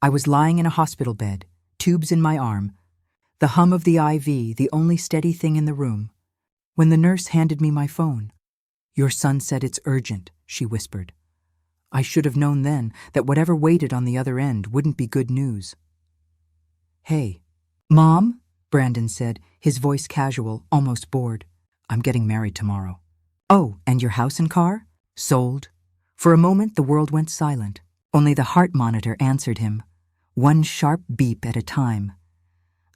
I was lying in a hospital bed, tubes in my arm, the hum of the IV the only steady thing in the room, when the nurse handed me my phone. "Your son said it's urgent," she whispered. I should have known then that whatever waited on the other end wouldn't be good news. "Hey." "Mom?" Brandon said, his voice casual, almost bored. "I'm getting married tomorrow." "Oh, and your house and car?" "Sold." For a moment the world went silent. Only the heart monitor answered him, one sharp beep at a time.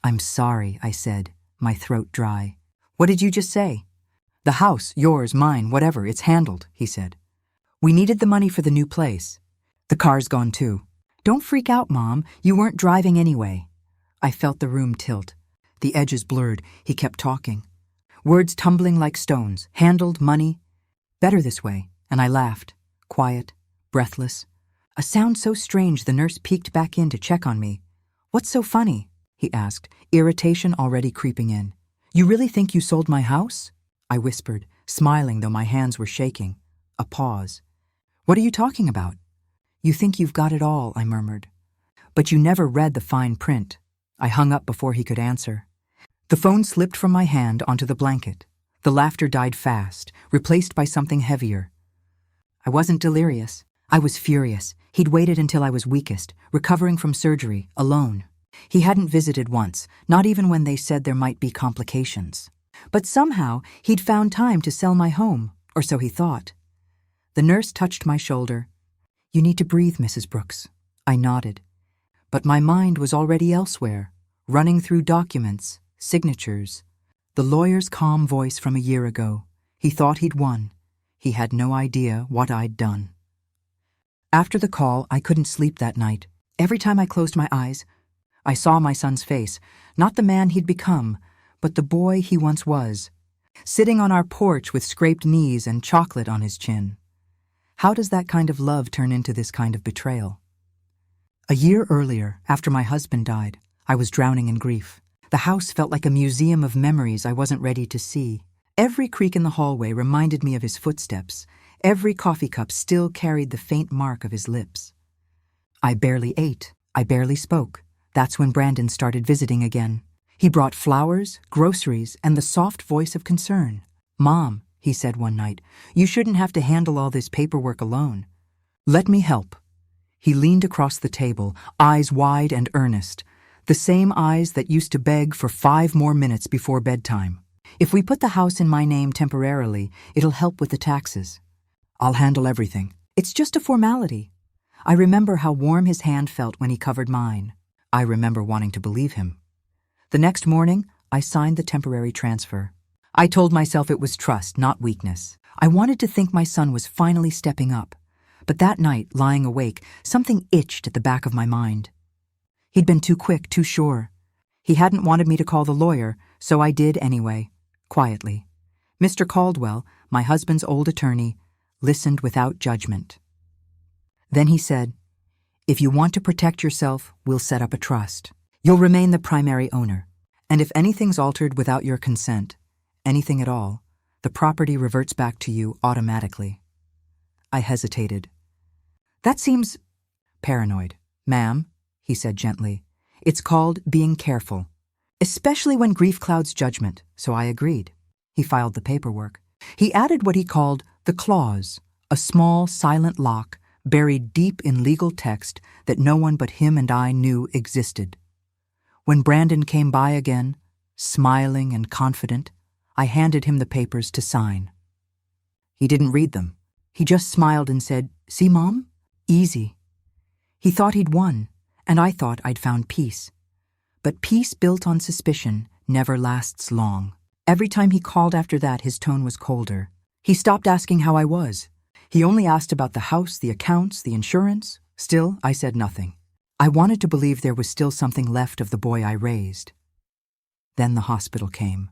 "I'm sorry," I said, my throat dry. "What did you just say?" "The house, yours, mine, whatever, it's handled," he said. "We needed the money for the new place. The car's gone too." "Don't freak out, Mom. You weren't driving anyway." I felt the room tilt. The edges blurred. He kept talking. Words tumbling like stones. Handled, money. Better this way. And I laughed. Quiet, breathless. A sound so strange the nurse peeked back in to check on me. "What's so funny?" he asked, irritation already creeping in. "You really think you sold my house?" I whispered, smiling though my hands were shaking. A pause. "What are you talking about?" "You think you've got it all," I murmured. "But you never read the fine print." I hung up before he could answer. The phone slipped from my hand onto the blanket. The laughter died fast, replaced by something heavier. I wasn't delirious. I was furious. He'd waited until I was weakest, recovering from surgery, alone. He hadn't visited once, not even when they said there might be complications. But somehow he'd found time to sell my home, or so he thought. The nurse touched my shoulder. "You need to breathe, Mrs. Brooks." I nodded. But my mind was already elsewhere, running through documents, signatures. The lawyer's calm voice from a year ago. He thought he'd won. He had no idea what I'd done. After the call, I couldn't sleep that night. Every time I closed my eyes, I saw my son's face, not the man he'd become, but the boy he once was, sitting on our porch with scraped knees and chocolate on his chin. How does that kind of love turn into this kind of betrayal? A year earlier, after my husband died, I was drowning in grief. The house felt like a museum of memories I wasn't ready to see. Every creak in the hallway reminded me of his footsteps. Every coffee cup still carried the faint mark of his lips. I barely ate. I barely spoke. That's when Brandon started visiting again. He brought flowers, groceries, and the soft voice of concern. "Mom," he said one night, "you shouldn't have to handle all this paperwork alone. Let me help." He leaned across the table, eyes wide and earnest, the same eyes that used to beg for 5 more minutes before bedtime. "If we put the house in my name temporarily, it'll help with the taxes. I'll handle everything. It's just a formality." I remember how warm his hand felt when he covered mine. I remember wanting to believe him. The next morning, I signed the temporary transfer. I told myself it was trust, not weakness. I wanted to think my son was finally stepping up. But that night, lying awake, something itched at the back of my mind. He'd been too quick, too sure. He hadn't wanted me to call the lawyer, so I did anyway, quietly. Mr. Caldwell, my husband's old attorney, listened without judgment. Then he said, "If you want to protect yourself, we'll set up a trust. You'll remain the primary owner. And if anything's altered without your consent, anything at all, the property reverts back to you automatically." I hesitated. "That seems paranoid." "Ma'am," he said gently, "it's called being careful, especially when grief clouds judgment," so I agreed. He filed the paperwork. He added what he called the clause, a small, silent lock buried deep in legal text that no one but him and I knew existed. When Brandon came by again, smiling and confident, I handed him the papers to sign. He didn't read them. He just smiled and said, "See, Mom? Easy." He thought he'd won, and I thought I'd found peace. But peace built on suspicion never lasts long. Every time he called after that, his tone was colder. He stopped asking how I was. He only asked about the house, the accounts, the insurance. Still, I said nothing. I wanted to believe there was still something left of the boy I raised. Then the hospital came.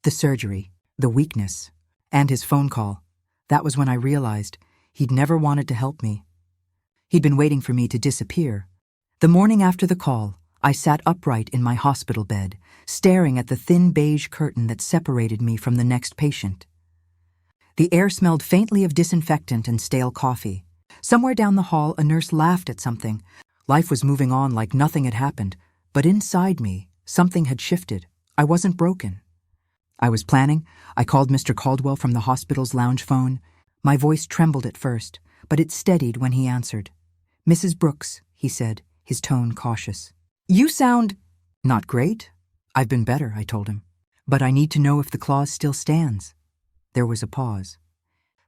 The surgery, the weakness, and his phone call. That was when I realized he'd never wanted to help me. He'd been waiting for me to disappear. The morning after the call, I sat upright in my hospital bed, staring at the thin beige curtain that separated me from the next patient. The air smelled faintly of disinfectant and stale coffee. Somewhere down the hall, a nurse laughed at something, Life was moving on like nothing had happened, but inside me, something had shifted. I wasn't broken. I was planning. I called Mr. Caldwell from the hospital's lounge phone. My voice trembled at first, but it steadied when he answered. "Mrs. Brooks," he said, his tone cautious. "You sound—" "Not great. I've been better," I told him. "But I need to know if the clause still stands." There was a pause.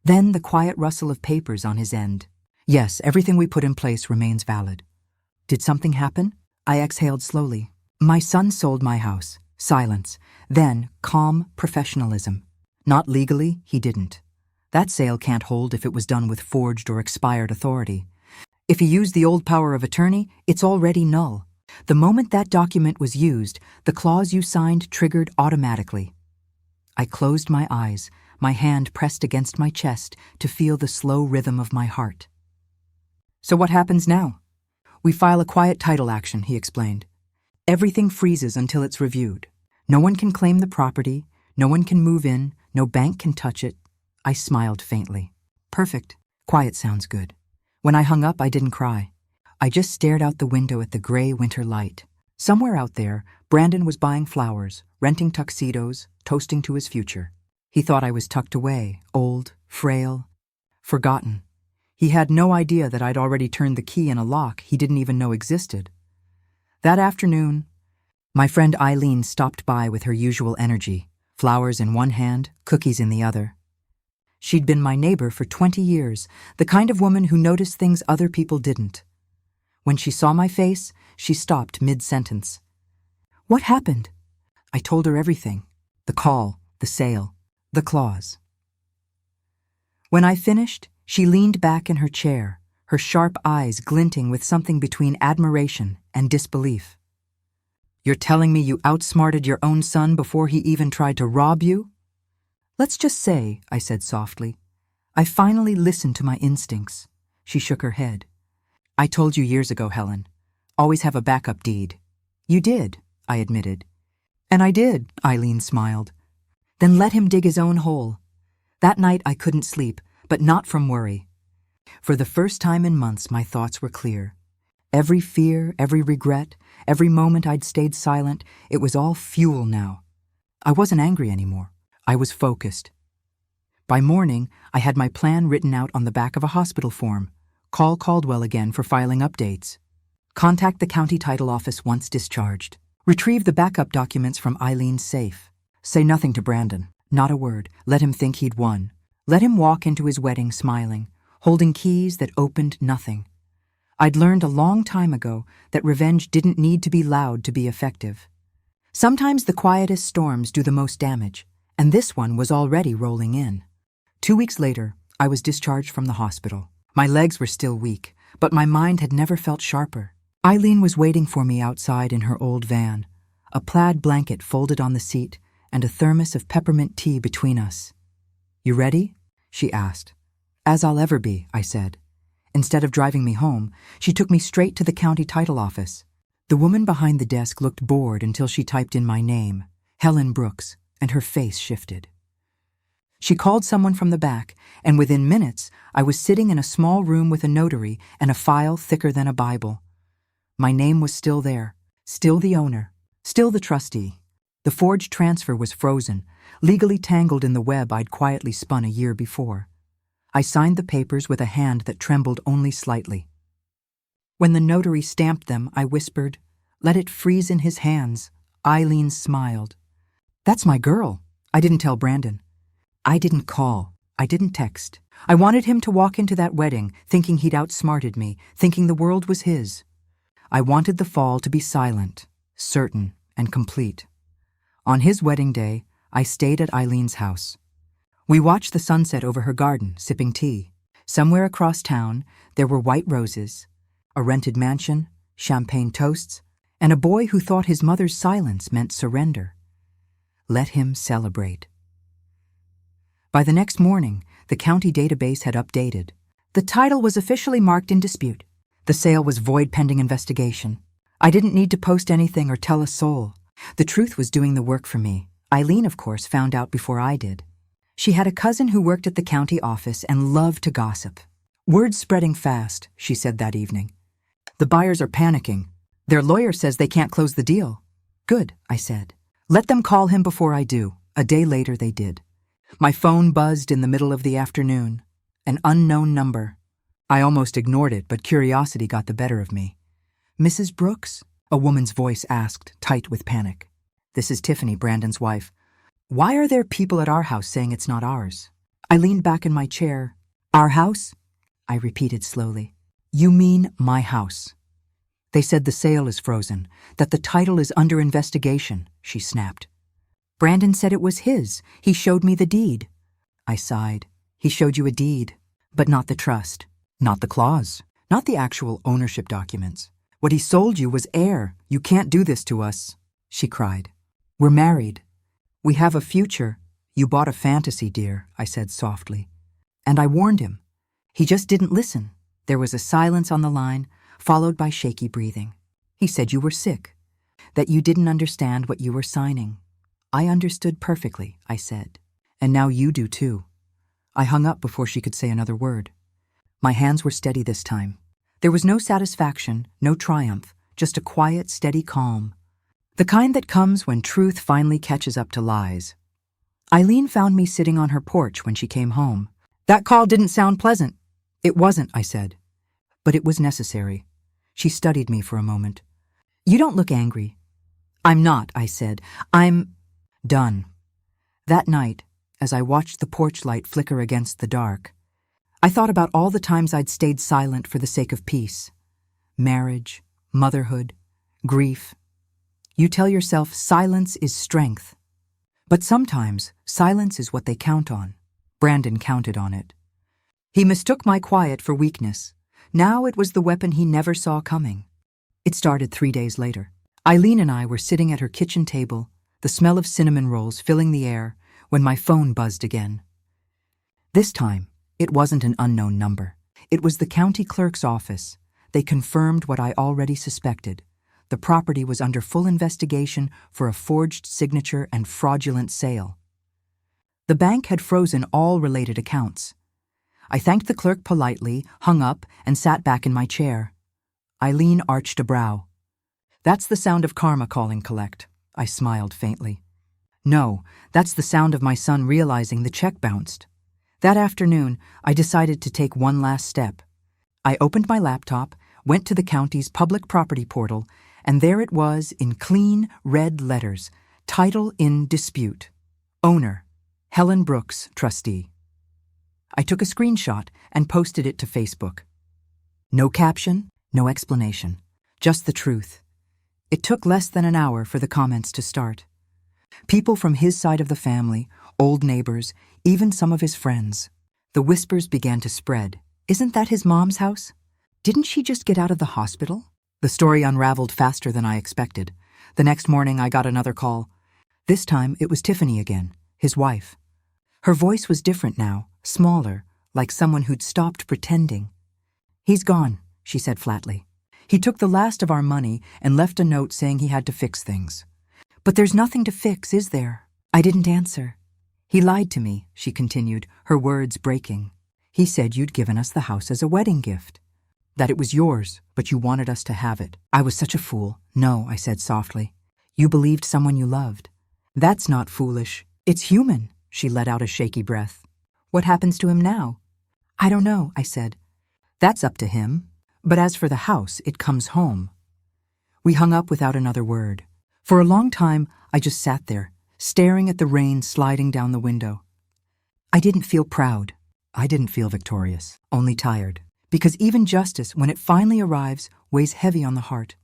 Then the quiet rustle of papers on his end. "Yes, everything we put in place remains valid." "Did something happen?" I exhaled slowly. "My son sold my house." Silence. Then calm professionalism. "Not legally, he didn't. That sale can't hold if it was done with forged or expired authority. If he used the old power of attorney, it's already null. The moment that document was used, the clause you signed triggered automatically." I closed my eyes, my hand pressed against my chest to feel the slow rhythm of my heart. "So what happens now?" "We file a quiet title action," he explained. "Everything freezes until it's reviewed. No one can claim the property, no one can move in, no bank can touch it." I smiled faintly. "Perfect. Quiet sounds good." When I hung up, I didn't cry. I just stared out the window at the gray winter light. Somewhere out there, Brandon was buying flowers, renting tuxedos, toasting to his future. He thought I was tucked away, old, frail, forgotten. He had no idea that I'd already turned the key in a lock he didn't even know existed. That afternoon, my friend Eileen stopped by with her usual energy, flowers in one hand, cookies in the other. She'd been my neighbor for 20 years, the kind of woman who noticed things other people didn't. When she saw my face, she stopped mid-sentence. "What happened?" I told her everything. The call, the sale, the clause. When I finished, she leaned back in her chair, her sharp eyes glinting with something between admiration and disbelief. "You're telling me you outsmarted your own son before he even tried to rob you?" "Let's just say," I said softly, "I finally listened to my instincts." She shook her head. "I told you years ago, Helen. Always have a backup deed." "You did," I admitted. "And I did," Eileen smiled. "Then let him dig his own hole." That night I couldn't sleep, but not from worry. For the first time in months, my thoughts were clear. Every fear, every regret, every moment I'd stayed silent, it was all fuel now. I wasn't angry anymore. I was focused. By morning, I had my plan written out on the back of a hospital form. Call Caldwell again for filing updates. Contact the county title office once discharged. Retrieve the backup documents from Eileen's safe. Say nothing to Brandon. Not a word. Let him think he'd won. Let him walk into his wedding smiling, holding keys that opened nothing. I'd learned a long time ago that revenge didn't need to be loud to be effective. Sometimes the quietest storms do the most damage, and this one was already rolling in. 2 weeks later, I was discharged from the hospital. My legs were still weak, but my mind had never felt sharper. Eileen was waiting for me outside in her old van, a plaid blanket folded on the seat and a thermos of peppermint tea between us. "You ready?" she asked. "As I'll ever be," I said. Instead of driving me home, she took me straight to the county title office. The woman behind the desk looked bored until she typed in my name, Helen Brooks, and her face shifted. She called someone from the back, and within minutes, I was sitting in a small room with a notary and a file thicker than a Bible. My name was still there, still the owner, still the trustee. The forged transfer was frozen, legally tangled in the web I'd quietly spun a year before. I signed the papers with a hand that trembled only slightly. When the notary stamped them, I whispered, "Let it freeze in his hands." Eileen smiled. "That's my girl." I didn't tell Brandon. I didn't call. I didn't text. I wanted him to walk into that wedding, thinking he'd outsmarted me, thinking the world was his. I wanted the fall to be silent, certain, and complete. On his wedding day, I stayed at Eileen's house. We watched the sunset over her garden, sipping tea. Somewhere across town, there were white roses, a rented mansion, champagne toasts, and a boy who thought his mother's silence meant surrender. Let him celebrate. By the next morning, the county database had updated. The title was officially marked in dispute. The sale was void pending investigation. I didn't need to post anything or tell a soul. The truth was doing the work for me. Eileen, of course, found out before I did. She had a cousin who worked at the county office and loved to gossip. "Word's spreading fast," she said that evening. The buyers are panicking. Their lawyer says they can't close the deal. Good, I said. Let them call him before I do. A day later they did. My phone buzzed in the middle of the afternoon. An unknown number. I almost ignored it, but curiosity got the better of me. Mrs. Brooks? A woman's voice asked, tight with panic. This is Tiffany, Brandon's wife. Why are there people at our house saying it's not ours? I leaned back in my chair. Our house? I repeated slowly. You mean my house. They said the sale is frozen, that the title is under investigation, she snapped. Brandon said it was his. He showed me the deed. I sighed. He showed you a deed, but not the trust, not the clause, not the actual ownership documents. What he sold you was air. You can't do this to us, she cried. We're married. We have a future. You bought a fantasy, dear, I said softly. And I warned him. He just didn't listen. There was a silence on the line, followed by shaky breathing. He said you were sick, that you didn't understand what you were signing. I understood perfectly, I said. And now you do too. I hung up before she could say another word. My hands were steady this time. There was no satisfaction, no triumph, just a quiet, steady calm. The kind that comes when truth finally catches up to lies. Eileen found me sitting on her porch when she came home. That call didn't sound pleasant. It wasn't, I said. But it was necessary. She studied me for a moment. You don't look angry. I'm not, I said. I'm done. That night, as I watched the porch light flicker against the dark, I thought about all the times I'd stayed silent for the sake of peace. Marriage, motherhood, grief. You tell yourself silence is strength. But sometimes silence is what they count on. Brandon counted on it. He mistook my quiet for weakness. Now it was the weapon he never saw coming. It started 3 days later. Eileen and I were sitting at her kitchen table, the smell of cinnamon rolls filling the air, when my phone buzzed again. This time, it wasn't an unknown number. It was the county clerk's office. They confirmed what I already suspected. The property was under full investigation for a forged signature and fraudulent sale. The bank had frozen all related accounts. I thanked the clerk politely, hung up, and sat back in my chair. Eileen arched a brow. That's the sound of karma calling collect. I smiled faintly. No, that's the sound of my son realizing the check bounced. That afternoon, I decided to take one last step. I opened my laptop, went to the county's public property portal, and there it was in clean, red letters, title in dispute. Owner, Helen Brooks, trustee. I took a screenshot and posted it to Facebook. No caption, no explanation, just the truth. It took less than an hour for the comments to start. People from his side of the family, old neighbors, even some of his friends. The whispers began to spread. Isn't that his mom's house? Didn't she just get out of the hospital? The story unraveled faster than I expected. The next morning I got another call. This time it was Tiffany again, his wife. Her voice was different now, smaller, like someone who'd stopped pretending. He's gone, she said flatly. He took the last of our money and left a note saying he had to fix things. But there's nothing to fix, is there? I didn't answer. He lied to me, she continued, her words breaking. He said you'd given us the house as a wedding gift. That it was yours, but you wanted us to have it. I was such a fool. No, I said softly. You believed someone you loved. That's not foolish. It's human. She let out a shaky breath. What happens to him now? I don't know, I said. That's up to him. But as for the house, it comes home. We hung up without another word. For a long time, I just sat there, staring at the rain sliding down the window. I didn't feel proud. I didn't feel victorious, only tired. Because even justice, when it finally arrives, weighs heavy on the heart.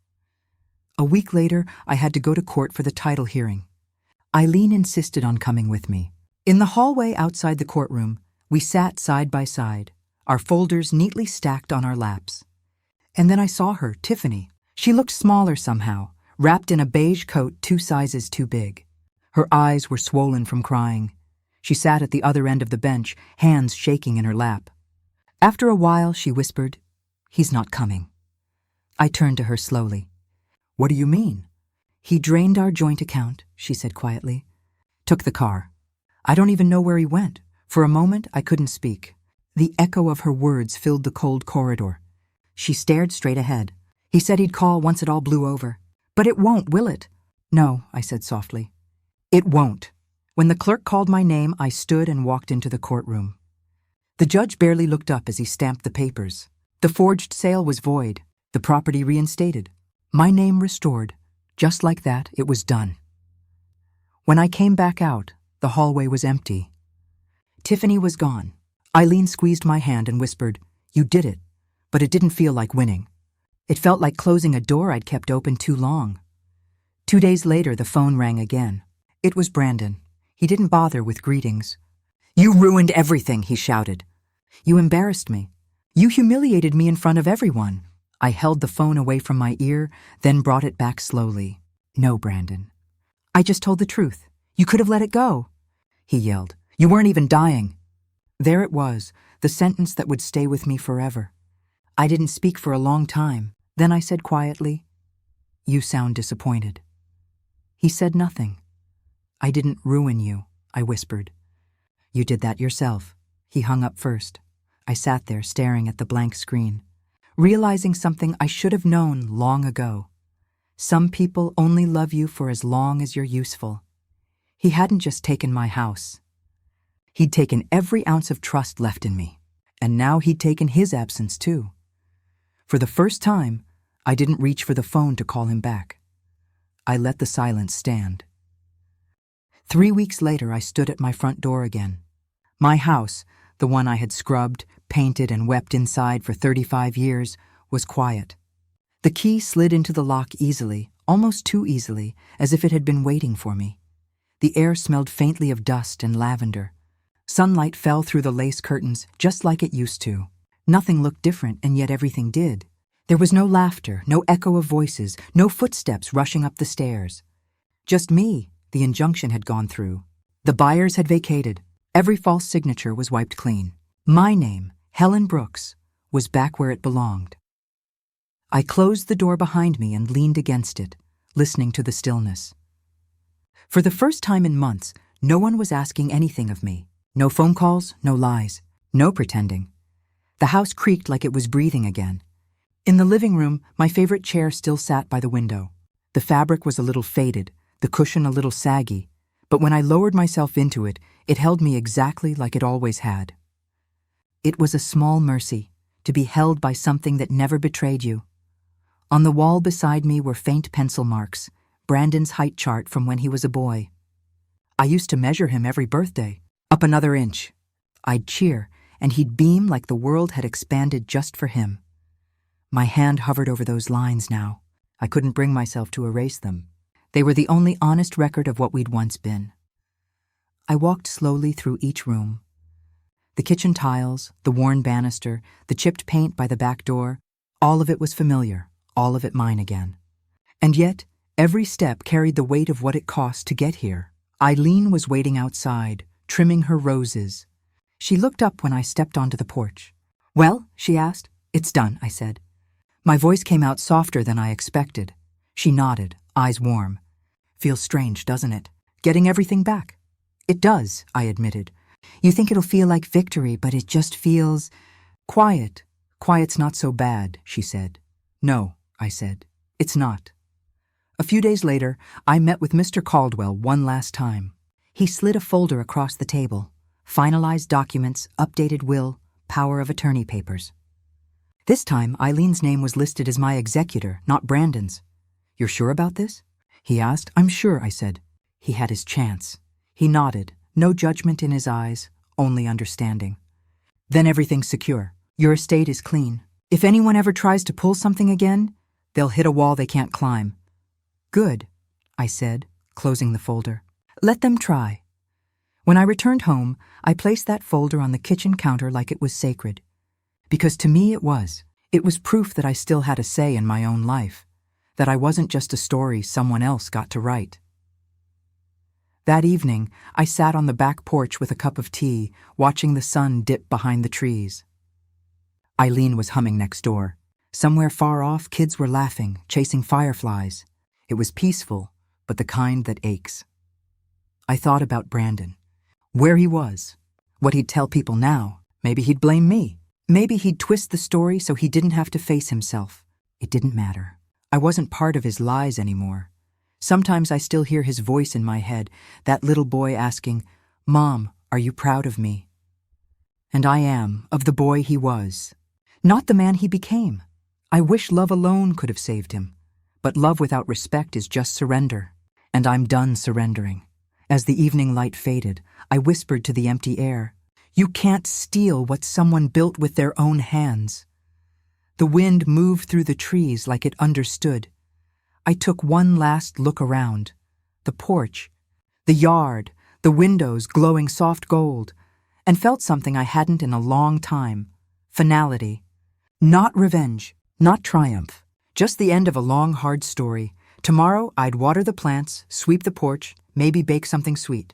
A week later, I had to go to court for the title hearing. Eileen insisted on coming with me. In the hallway outside the courtroom, we sat side by side, our folders neatly stacked on our laps. And then I saw her, Tiffany. She looked smaller somehow, wrapped in a beige coat 2 sizes too big. Her eyes were swollen from crying. She sat at the other end of the bench, hands shaking in her lap. After a while, she whispered, "He's not coming." I turned to her slowly. "What do you mean?" "He drained our joint account," she said quietly. "Took the car. I don't even know where he went. For a moment, I couldn't speak. The echo of her words filled the cold corridor. She stared straight ahead. He said he'd call once it all blew over. But it won't, will it? No, I said softly. It won't. When the clerk called my name, I stood and walked into the courtroom. The judge barely looked up as he stamped the papers. The forged sale was void, the property reinstated, my name restored. Just like that, it was done. When I came back out, the hallway was empty. Tiffany was gone. Eileen squeezed my hand and whispered, "You did it," but it didn't feel like winning. It felt like closing a door I'd kept open too long. 2 days later, the phone rang again. It was Brandon. He didn't bother with greetings. "You ruined everything," he shouted. "You embarrassed me. You humiliated me in front of everyone." I held the phone away from my ear, then brought it back slowly. "No, Brandon. I just told the truth. You could have let it go," he yelled. "You weren't even dying." There it was, the sentence that would stay with me forever. I didn't speak for a long time. Then I said quietly, "You sound disappointed." He said nothing. "I didn't ruin you," I whispered. "You did that yourself." He hung up first. I sat there staring at the blank screen, realizing something I should have known long ago. Some people only love you for as long as you're useful. He hadn't just taken my house. He'd taken every ounce of trust left in me, and now he'd taken his absence too. For the first time, I didn't reach for the phone to call him back. I let the silence stand. 3 weeks later, I stood at my front door again. My house, the one I had scrubbed, painted, and wept inside for 35 years, was quiet. The key slid into the lock easily, almost too easily, as if it had been waiting for me. The air smelled faintly of dust and lavender. Sunlight fell through the lace curtains just like it used to. Nothing looked different, and yet everything did. There was no laughter, no echo of voices, no footsteps rushing up the stairs. Just me, the injunction had gone through. The buyers had vacated. Every false signature was wiped clean. My name, Helen Brooks, was back where it belonged. I closed the door behind me and leaned against it, listening to the stillness. For the first time in months, no one was asking anything of me. No phone calls, no lies, no pretending. The house creaked like it was breathing again. In the living room, my favorite chair still sat by the window. The fabric was a little faded, the cushion a little saggy, but when I lowered myself into it, it held me exactly like it always had. It was a small mercy, to be held by something that never betrayed you. On the wall beside me were faint pencil marks, Brandon's height chart from when he was a boy. I used to measure him every birthday, up another inch. I'd cheer, and he'd beam like the world had expanded just for him. My hand hovered over those lines now. I couldn't bring myself to erase them. They were the only honest record of what we'd once been. I walked slowly through each room. The kitchen tiles, the worn banister, the chipped paint by the back door, all of it was familiar, all of it mine again. And yet, every step carried the weight of what it cost to get here. Eileen was waiting outside, trimming her roses. She looked up when I stepped onto the porch. "Well?" she asked. "It's done," I said. My voice came out softer than I expected. She nodded, eyes warm. "Feels strange, doesn't it? Getting everything back." "It does," I admitted. "You think it'll feel like victory, but it just feels quiet." "Quiet's not so bad," she said. "No," I said. "It's not." A few days later, I met with Mr. Caldwell one last time. He slid a folder across the table. Finalized documents, updated will, power of attorney papers. This time, Eileen's name was listed as my executor, not Brandon's. "You're sure about this?" he asked. "I'm sure," I said. He had his chance. He nodded, no judgment in his eyes, only understanding. "Then everything's secure. Your estate is clean. If anyone ever tries to pull something again, they'll hit a wall they can't climb." "Good," I said, closing the folder. "Let them try." When I returned home, I placed that folder on the kitchen counter like it was sacred. Because to me it was. It was proof that I still had a say in my own life, that I wasn't just a story someone else got to write. That evening, I sat on the back porch with a cup of tea, watching the sun dip behind the trees. Eileen was humming next door. Somewhere far off, kids were laughing, chasing fireflies. It was peaceful, but the kind that aches. I thought about Brandon, where he was, what he'd tell people now. Maybe he'd blame me. Maybe he'd twist the story so he didn't have to face himself. It didn't matter. I wasn't part of his lies anymore. Sometimes I still hear his voice in my head, that little boy asking, "Mom, are you proud of me?" And I am, of the boy he was. Not the man he became. I wish love alone could have saved him. But love without respect is just surrender. And I'm done surrendering. As the evening light faded, I whispered to the empty air, "You can't steal what someone built with their own hands." The wind moved through the trees like it understood. I took one last look around. The porch, the yard, the windows glowing soft gold, and felt something I hadn't in a long time. Finality. Not revenge, not triumph. Just the end of a long, hard story. Tomorrow I'd water the plants, sweep the porch, maybe bake something sweet.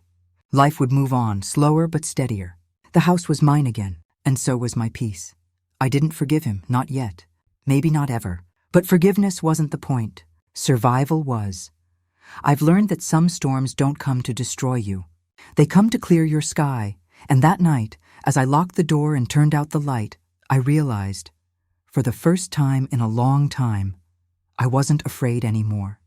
Life would move on, slower but steadier. The house was mine again, and so was my peace. I didn't forgive him, not yet. Maybe not ever. But forgiveness wasn't the point. Survival was. I've learned that some storms don't come to destroy you. They come to clear your sky. And that night, as I locked the door and turned out the light, I realized, for the first time in a long time, I wasn't afraid anymore.